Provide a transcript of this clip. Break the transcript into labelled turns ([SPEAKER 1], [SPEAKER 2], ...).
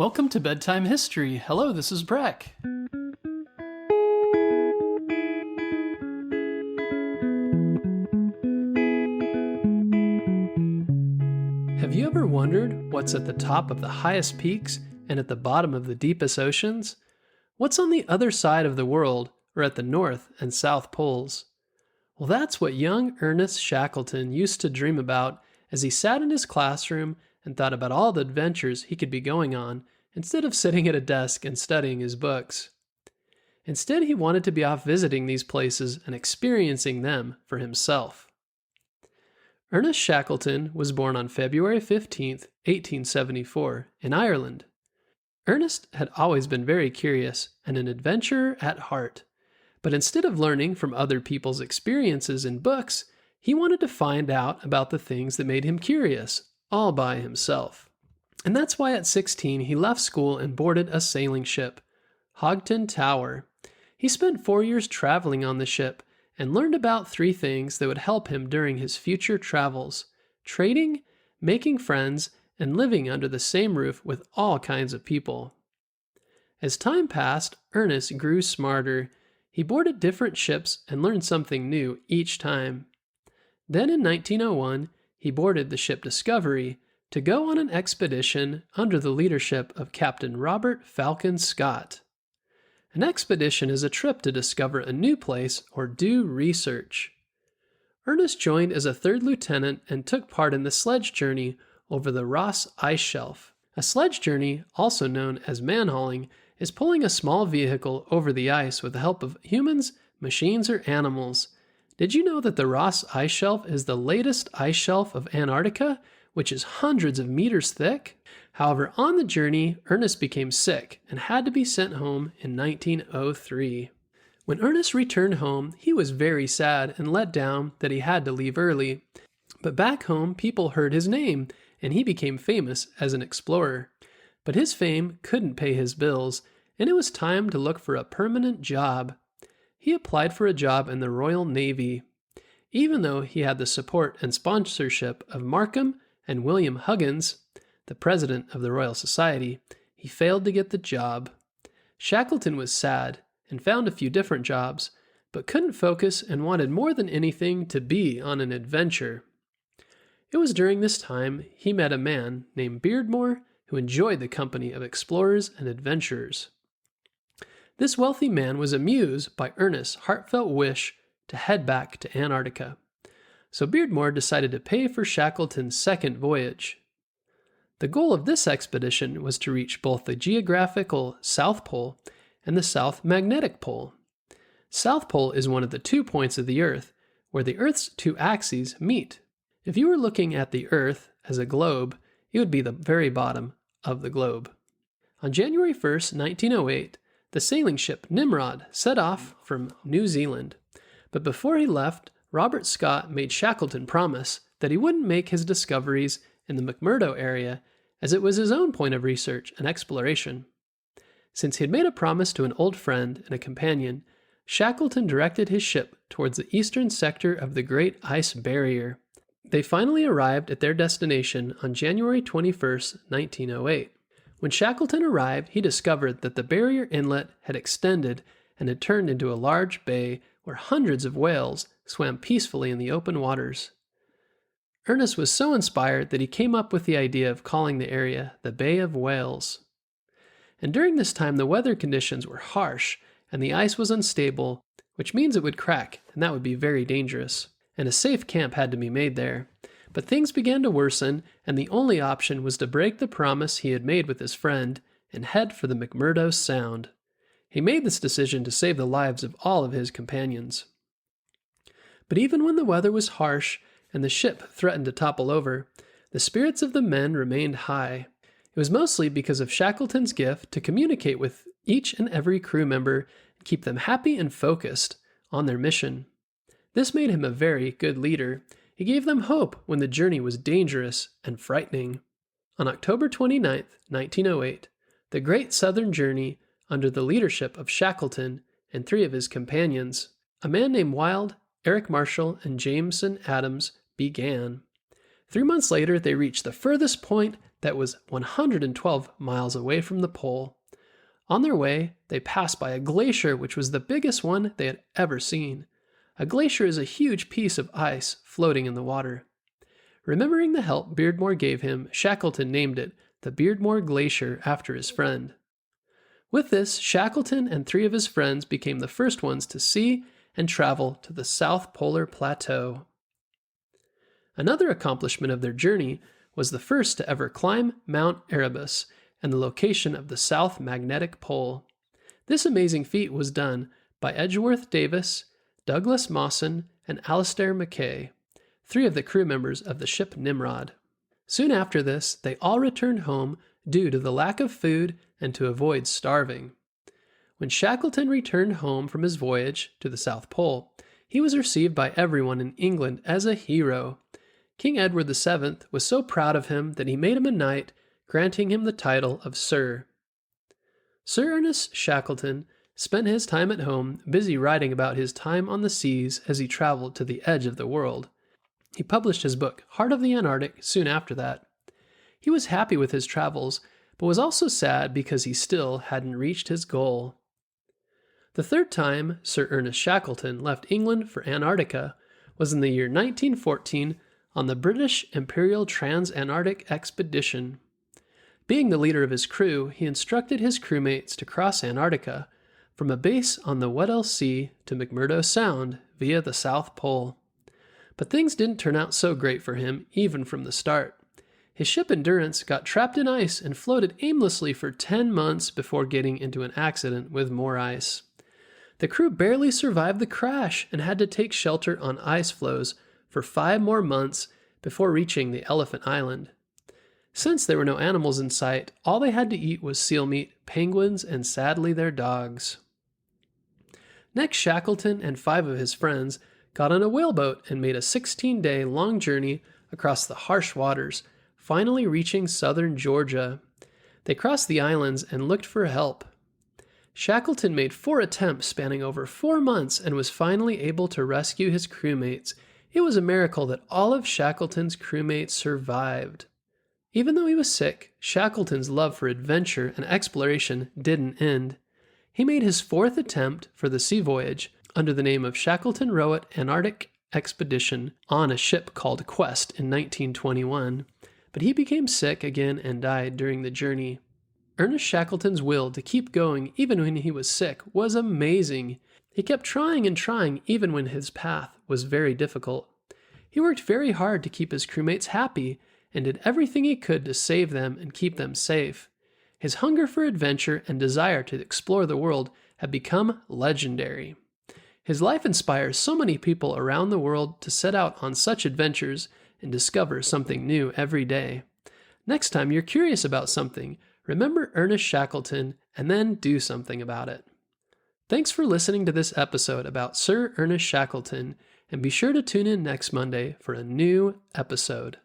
[SPEAKER 1] Welcome to Bedtime History. Hello, this is Breck. Have you ever wondered what's at the top of the highest peaks and at the bottom of the deepest oceans? What's on the other side of the world or at the North and South Poles? Well, that's what young Ernest Shackleton used to dream about as he sat in his classroom and thought about all the adventures he could be going on instead of sitting at a desk and studying his books. Instead, he wanted to be off visiting these places and experiencing them for himself. Ernest Shackleton was born on February 15, 1874, in Ireland. Ernest had always been very curious and an adventurer at heart, but instead of learning from other people's experiences in books, he wanted to find out about the things that made him curious, all by himself. And that's why at 16 he left school and boarded a sailing ship, Hogton Tower. He spent 4 years traveling on the ship and learned about 3 things that would help him during his future travels: trading, making friends, and living under the same roof with all kinds of people. As time passed, Ernest grew smarter. He boarded different ships and learned something new each time. Then in 1901, he boarded the ship Discovery to go on an expedition under the leadership of Captain Robert Falcon Scott. An expedition is a trip to discover a new place or do research. Ernest joined as a 3rd lieutenant and took part in the sledge journey over the Ross Ice Shelf. A sledge journey, also known as man-hauling, is pulling a small vehicle over the ice with the help of humans, machines, or animals. Did you know that the Ross Ice Shelf is the latest ice shelf of Antarctica, which is hundreds of meters thick? However, on the journey, Ernest became sick and had to be sent home in 1903. When Ernest returned home, he was very sad and let down that he had to leave early. But back home, people heard his name, and he became famous as an explorer. But his fame couldn't pay his bills, and it was time to look for a permanent job. He applied for a job in the Royal Navy. Even though he had the support and sponsorship of Markham and William Huggins, the president of the Royal Society, he failed to get the job. Shackleton was sad and found a few different jobs, but couldn't focus and wanted more than anything to be on an adventure. It was during this time he met a man named Beardmore who enjoyed the company of explorers and adventurers. This wealthy man was amused by Ernest's heartfelt wish to head back to Antarctica. So Beardmore decided to pay for Shackleton's second voyage. The goal of this expedition was to reach both the geographical South Pole and the South Magnetic Pole. South Pole is one of the 2 points of the Earth where the Earth's 2 axes meet. If you were looking at the Earth as a globe, it would be the very bottom of the globe. On January 1st, 1908, the sailing ship Nimrod set off from New Zealand. But before he left, Robert Scott made Shackleton promise that he wouldn't make his discoveries in the McMurdo area, as it was his own point of research and exploration. Since he had made a promise to an old friend and a companion, Shackleton directed his ship towards the eastern sector of the Great Ice Barrier. They finally arrived at their destination on January 21st, 1908. When Shackleton arrived, he discovered that the barrier inlet had extended and had turned into a large bay where hundreds of whales swam peacefully in the open waters. Ernest was so inspired that he came up with the idea of calling the area the Bay of Whales. And during this time, the weather conditions were harsh and the ice was unstable, which means it would crack, and that would be very dangerous. And a safe camp had to be made there. But things began to worsen, and the only option was to break the promise he had made with his friend and head for the McMurdo Sound. He made this decision to save the lives of all of his companions. But even when the weather was harsh and the ship threatened to topple over, the spirits of the men remained high. It was mostly because of Shackleton's gift to communicate with each and every crew member and keep them happy and focused on their mission. This made him a very good leader. He gave them hope when the journey was dangerous and frightening. On October 29, 1908, the Great Southern Journey, under the leadership of Shackleton and 3 of his companions, a man named Wild, Eric Marshall, and Jameson Adams, began. 3 months later, they reached the furthest point that was 112 miles away from the pole. On their way, they passed by a glacier which was the biggest one they had ever seen. A glacier is a huge piece of ice floating in the water. Remembering the help Beardmore gave him, Shackleton named it the Beardmore Glacier after his friend. With this, Shackleton and 3 of his friends became the first ones to see and travel to the South Polar Plateau. Another accomplishment of their journey was the first to ever climb Mount Erebus and the location of the South Magnetic Pole. This amazing feat was done by Edgeworth Davis, Douglas Mawson, and Alistair Mackay, 3 of the crew members of the ship Nimrod. Soon after this, they all returned home due to the lack of food and to avoid starving. When Shackleton returned home from his voyage to the South Pole, he was received by everyone in England as a hero. King Edward VII was so proud of him that he made him a knight, granting him the title of Sir. Sir Ernest Shackleton spent his time at home busy writing about his time on the seas as he traveled to the edge of the world. He published his book, Heart of the Antarctic, soon after that. He was happy with his travels, but was also sad because he still hadn't reached his goal. The third time Sir Ernest Shackleton left England for Antarctica was in the year 1914 on the British Imperial Trans-Antarctic Expedition. Being the leader of his crew, he instructed his crewmates to cross Antarctica from a base on the Weddell Sea to McMurdo Sound via the South Pole. But things didn't turn out so great for him, even from the start. His ship Endurance got trapped in ice and floated aimlessly for 10 months before getting into an accident with more ice. The crew barely survived the crash and had to take shelter on ice floes for 5 more months before reaching the Elephant Island. Since there were no animals in sight, all they had to eat was seal meat, penguins, and sadly their dogs. Next, Shackleton and 5 of his friends got on a whaleboat and made a 16-day long journey across the harsh waters, finally reaching southern Georgia. They crossed the islands and looked for help. Shackleton made 4 attempts spanning over 4 months and was finally able to rescue his crewmates. It was a miracle that all of Shackleton's crewmates survived. Even though he was sick, Shackleton's love for adventure and exploration didn't end. He made his 4th attempt for the sea voyage under the name of Shackleton Rowett Antarctic Expedition on a ship called Quest in 1921, but he became sick again and died during the journey. Ernest Shackleton's will to keep going even when he was sick was amazing. He kept trying and trying even when his path was very difficult. He worked very hard to keep his crewmates happy and did everything he could to save them and keep them safe. His hunger for adventure and desire to explore the world had become legendary. His life inspires so many people around the world to set out on such adventures and discover something new every day. Next time you're curious about something, remember Ernest Shackleton and then do something about it. Thanks for listening to this episode about Sir Ernest Shackleton, and be sure to tune in next Monday for a new episode.